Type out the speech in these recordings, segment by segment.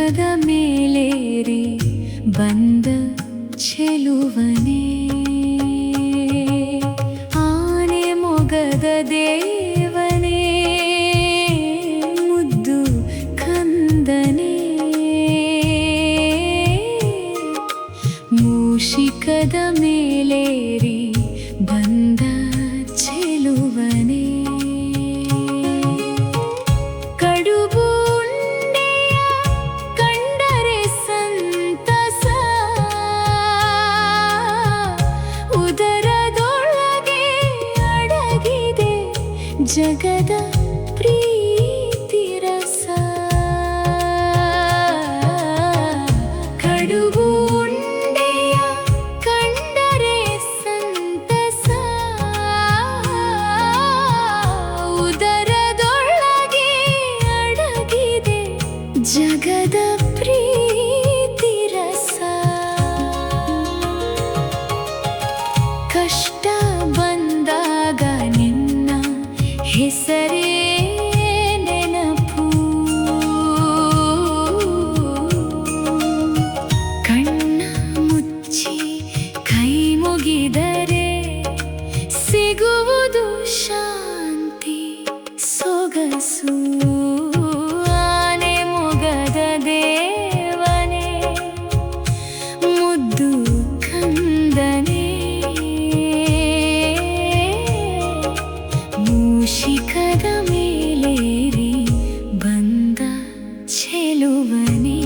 ಮೂಷಿಕದ ಮೇಲೇರಿ ಬಂದ ಚೆಲುವನೇ, ಆನೆ ಮೊಗದ ದೇವನೇ, ಮುದ್ದು ಕಂದನೇ. ಮೂಷಿಕದ ಮೇಲೇರಿ ಬಂದ ಚೆಲುವನೇ, ಕಡುಬು ಉಂಡೆಯ ಕಂಡರೆ ಸಂತಸ, ಉದರದೊಳಗೆ ಅಡಗಿದೆ ಜಗದ ಪ್ರೀತಿ ರಸ. ಕಡುಬು ಉಂಡೆಯ ಕಂಡರೆ ಸಂತಸ, ಉದರದೊಳಗೆ ಅಡಗಿದೆ ಜಗದ ಪ್ರೀತಿ ರಸ. ಕಷ್ಟ ಬಂದಾಗ ನಿನ್ನ ಹೆಸರೇ ನೆನಪು, ಕಣ್ಣ ಮುಚ್ಚಿ ಕೈ ಮುಗಿದರೆ ಸಿಗುವುದು ಶಾಂತಿ ಸೊಗಸು. ಆನೆ ಮೊಗದ ದೇವನೇ, ಮುದ್ದು ಕಂದನೇ, ಮೂಷಿಕದ ಮೇಲೇರಿ ಬಂದ ಚೆಲುವನೇ.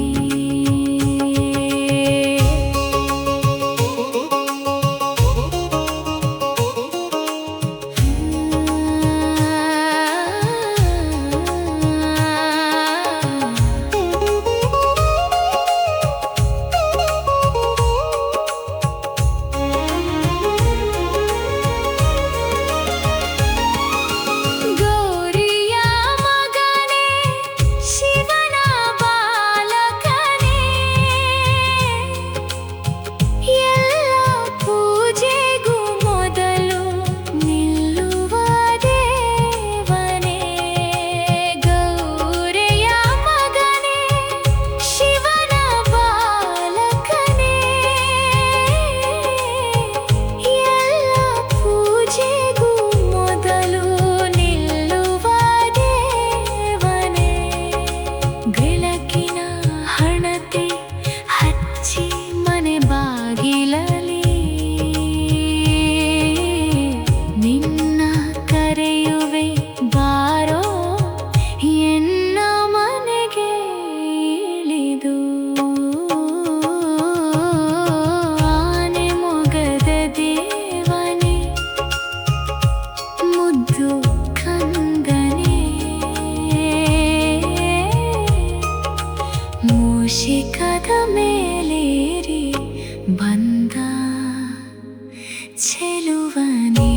ಗೌರಿಯ ಮಗನೇ, ಶಿವನ ಬಾಲಕನೇ, ಎಲ್ಲ ಪೂಜೆಗೂ ಮೊದಲು ನಿಲ್ಲುವ ದೇವನೇ. ಗೌರಿಯ ಮಗನೇ, ಶಿವನ ಬಾಲಕನೇ, ಎಲ್ಲ ಪೂಜೆಗೂ ಮೊದಲು ನಿಲ್ಲುವ ದೇವನೇ. ಬೆಳಕಿನ ಹಣತೆ ಹಚ್ಚಿ ಮನೆ ಬಾಗಿಲಲ್ಲಿ ನಿನ್ನ ಕರೆಯುವೆ ಬಾರೋ ಎನ್ನ ಮನೆಗೆ ಇಳಿದು. ಆನೆ ಮೊಗದ ದೇವನೇ, ಮುದ್ದು ಕಂದನೇ, ಮೂಷಿಕದ ಮೇಲೇರಿ ಬಂದ ಚೆಲುವನೇ.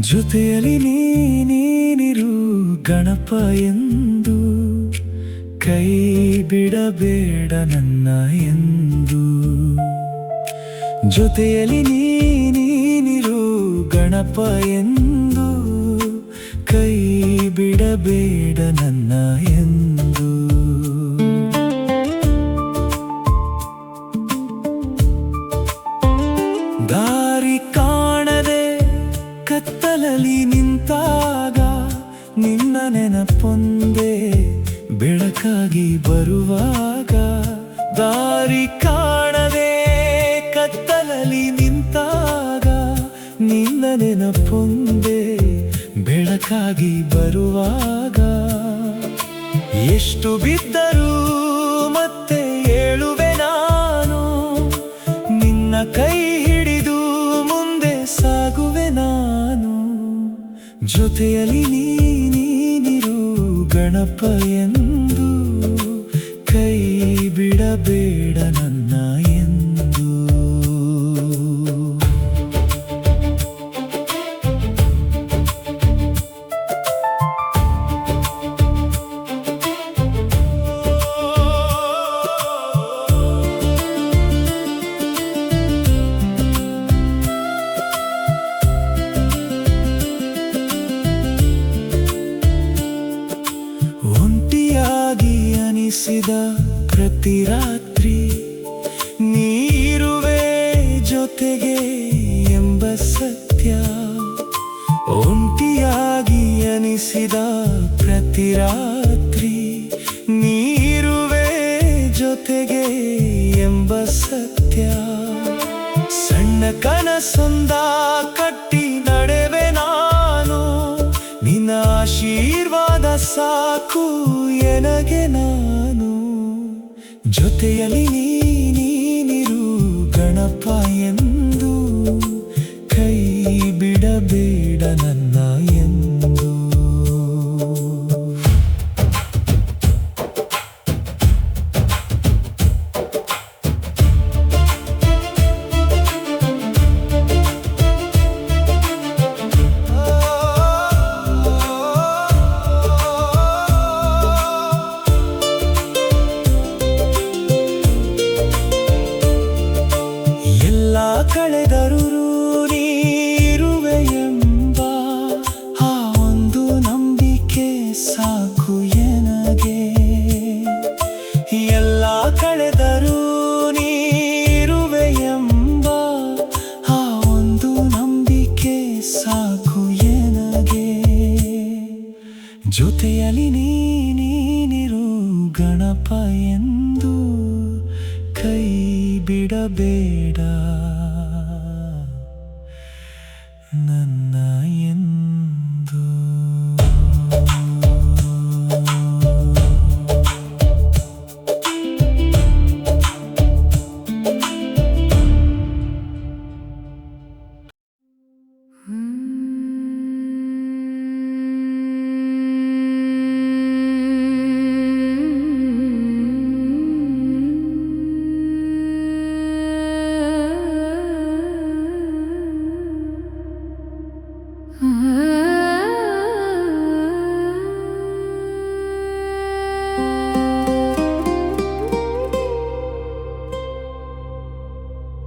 ಜೊತೆಯಲ್ಲಿ ನೀನಿರು ಗಣಪ ಎಂದು, ಕೈ ಬಿಡಬೇಡ ನನ್ನ ಎಂದು. ಜೊತೆಯಲ್ಲಿ ನೀನಿರು ಗಣಪ ಎಂದು, ಕೈ ಬಿಡಬೇಡ ನನ್ನ ಎಂದು. ದಾರಿ ಕಾಣದೆ ಕತ್ತಲಲ್ಲಿ ನಿಂತಾಗ ನಿನ್ನ ನೆನಪೊಂದೇ ಬೆಳಕಾಗಿ ಬರುವಾಗ. ದಾರಿ ಕಾಣದೆ ಕತ್ತಲಲ್ಲಿ ನಿಂತಾಗ ನಿನ್ನ ನೆನಪೊಂದೇ ಬೆಳಕಾಗಿ ಬರುವಾಗ. ಎಷ್ಟು ಬಿದ್ದರೂ ಮತ್ತೆ ಏಳುವೆ ನಾನು, ನಿನ್ನ ಕೈ ಹಿಡಿದು ಮುಂದೆ ಸಾಗುವೆ ನಾನು. ಜೊತೆಯಲ್ಲಿ ನೀನಿರು ಗಣಪ ಎಂದು, ಕೈ ಬಿಡಬೇಡ ನನ್ನ ಎಂದು. ಒಂಟಿಯಾಗಿ ಅನಿಸಿದ ಪ್ರತಿ ರಾತ್ರಿ ನೀರುವೆ ಜೊತೆಗೆ ಎಂಬ ಸತ್ಯ. ಒಂಟಿಯಾಗಿ ಅನಿಸಿದ ಪ್ರತಿ ರಾತ್ರಿ ನೀರುವೆ ಜೊತೆಗೆ ಎಂಬ ಸತ್ಯ. ಸಣ್ಣ ಕನಸೊಂದ ಕಟ್ಟಿ ನಡೆವೆ ನಾನು, ನಿನ್ನ ಆಶೀರ್ವಾದ ಸಾಕು ಎನಗೆ ನಾನು. ಜೊತೆಯಲ್ಲಿ ನೀನಿರು ಗಣಪ ಎಂದು, ಕೈ ಬಿಡಬೇಡ ನನ್ನ ಎಂದು. ಕಳೆದರೂ ನೀರುವೆ ಎಂಬ ಆ ಒಂದು ನಂಬಿಕೆ ಸಾಕು ಎನಗೆ. ಎಲ್ಲ ಕಳೆದರೂ ನೀರುವೆ ಎಂಬ ಆ ಒಂದು ನಂಬಿಕೆ ಸಾಕು ಎನಗೆ. ಜೊತೆಯಲ್ಲಿ ನೀನಿರು ಗಣಪ ಎಂದು, ಕೈ ಬಿಡಬೇಡ ನನ್ನ ಎಂದು.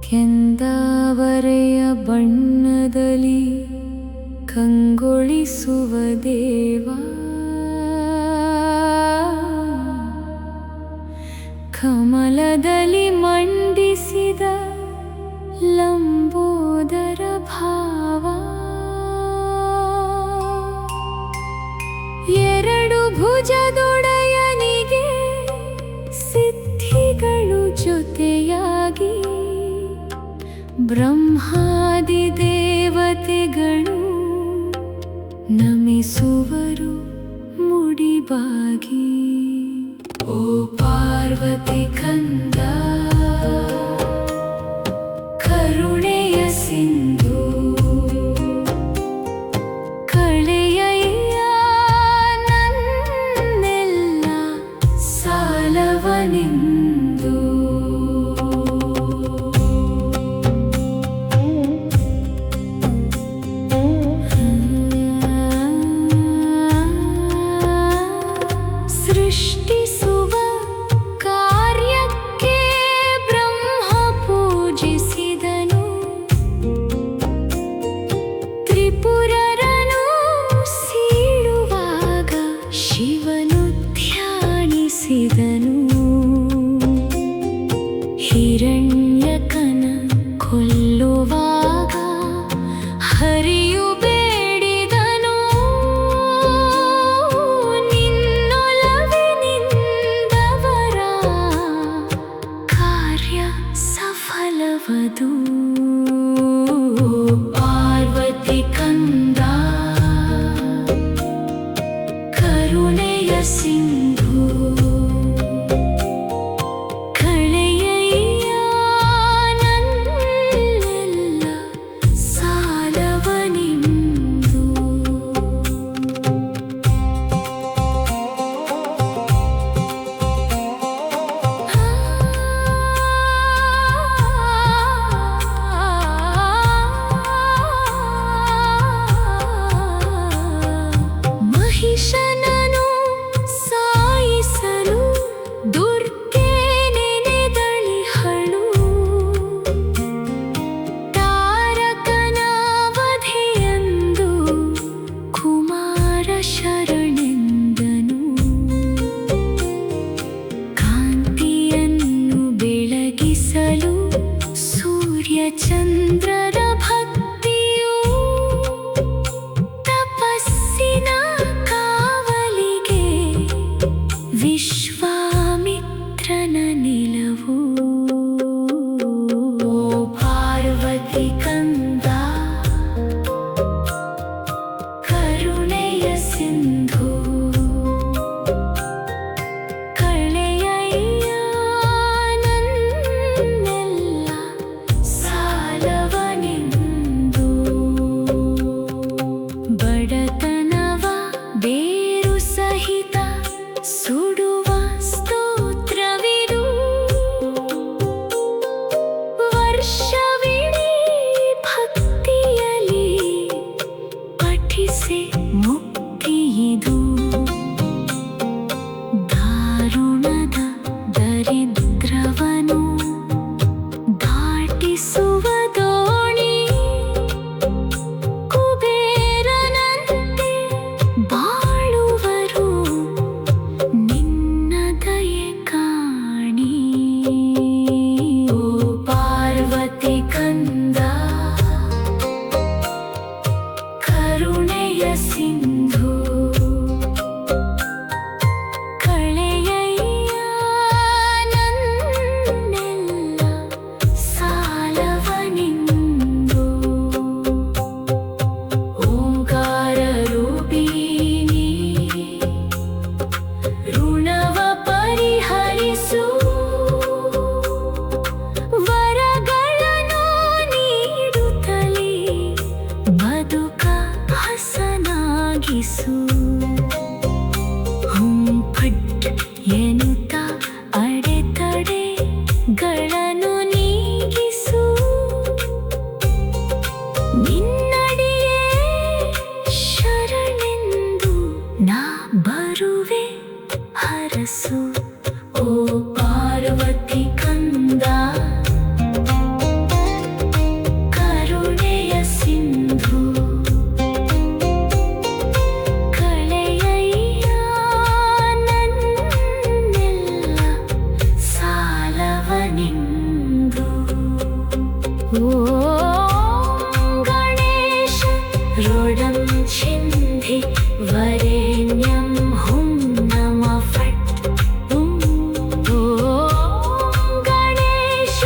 ಕೆಂದಾವರೆಯ ಬಣ್ಣದಲ್ಲಿ ಕಂಗೊಳಿಸುವ ದೇವ, ಕಮಲದಲ್ಲಿ ಮಂಡಿಸಿದ ಲಂಬೋದರ ಭಾವ. ಎರಡು ಭುಜದೊಡೆಯನಿಗೆ ಸಿದ್ಧಿಗಳು ಜೊತೆಯಾಗಿ, ಬ್ರಹ್ಮಾದಿ ದೇವತೆಗಳು ನಮಿಸುವರು ಮುಡಿಬಾಗಿ. ಓ ಪಾರ್ವತಿ ಕಂದ ಕರುಣೆಯ ಸಿಂಧು, ಕಳೆಯಯ್ಯ ನನ್ನೆಲ್ಲ ಸಾಲವನಿಂದು. ದರಿದ್ರವನು ದಾಟಿಸುವ ದೋಣಿ ಕುಬೇರನಂತೆ ಬಾಳುವರು ನಿನ್ನ ದಯೆ ಕಾಣಿ ಓ ಪಾರ್ವತಿ ಕಂದ ಕರುಣೆಯ ಸಿಂಧು ಕಳೆಯಯ್ಯ ನನ್ನೆಲ್ಲ ಸಾಲವನಿಂದು ಓಂಕಾರ ರೂಪಿಣಿ ಋಣವ ಪರಿಹರಿಸು ವರಗಳನ್ನು ನೀಡುತ್ತಲೇ ಬದುಕ ಹಸನಾಗಿಸು ಹುಂಪಟ್ ಎನ್ನುತ್ತ ಅಡೆತಡೆಗಳನ್ನು ನೀಗಿಸು ನಿನ್ನಡಿಯೇ ಶರಣೆಂದು ನಾ ಬರುವೆ ಹರಸು ಓ ಪಾರ್ವತಿ ಕಂದ ಕರುಣೆಯ ಸಿಂಧು ಕಳೆಯಯ್ಯ ನನ್ನೆಲ್ಲ ಸಾಲವನಿಂದು ಓಂ ಗಣೇಶ ರೋಡಂ ಚಿಂಧಿ ವರೆಣ್ಯಂ ಹುಂ ನಮ ಫಟ್ ಓಂ ಗಣೇಶ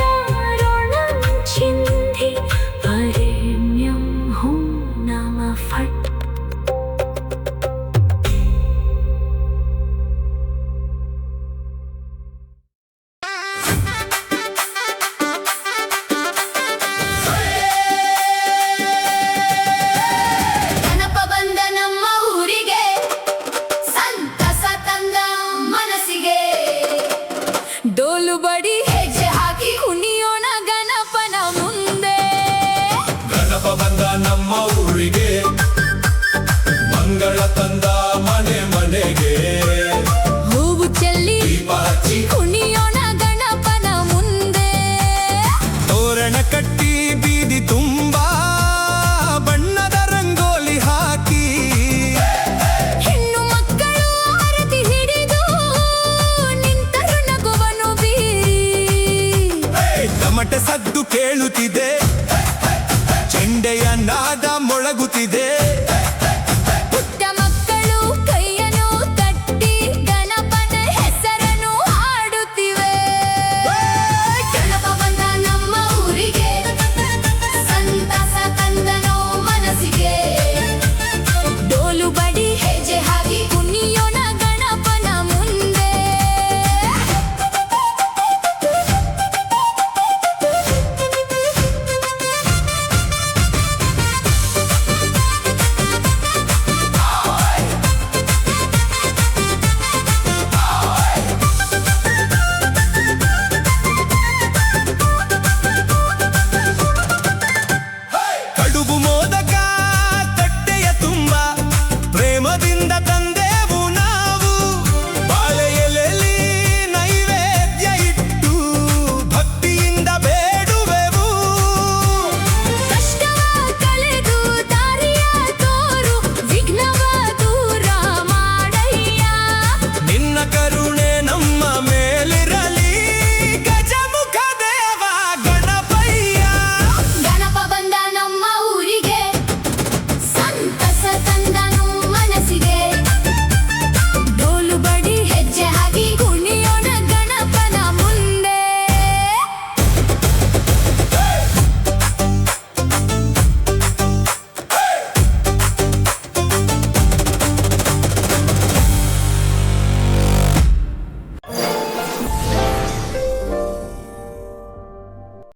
ರೋಡಂ ಚಿಂಧಿ ವರೆಣ್ಯಂ ಹುಂ ನಮ ಫಟ್ ಗಣಪ ಬಂದ ನಮ್ಮ ಊರಿಗೆ ಸಂತಸ ತಂದ ಮನಸ್ಸಿಗೆ ಡೋಲು ಬಡಿ ಹೆಜ್ಜೆ ಹಾಕಿ ಕುಣಿಯೋಣ ಗಣಪನ ಮುಂದೆ ಗಣಪ ಬಂದ ನಮ್ಮ ಊರಿಗೆ ಮಂಗಳ ತಂದ ಮನೆ ಮನೆಗೆ ಹೂವು ಚೆಲ್ಲಿ ದೀಪ ಹಚ್ಚಿ ಕುಣಿಯೋಣ ಗಣಪನ ಮುಂದೆ ತೋರಣ ಕಟ್ಟಿ ಬೀದಿ ತುಂಬಾ ಬಣ್ಣದ ರಂಗೋಲಿ ಹಾಕಿ ಹೆಣ್ಣು ಮಕ್ಕಳು ಆರತಿ ಹಿಡಿದು ನಿಂತರು ನಗುವನು ಬೀರಿ ತಮಟೆ ಸದ್ದು ಕೇಳುತ್ತಿದೆ ಚೆಂಡೆಯ ನಾದ ಮೊಳಗುತ್ತಿದೆ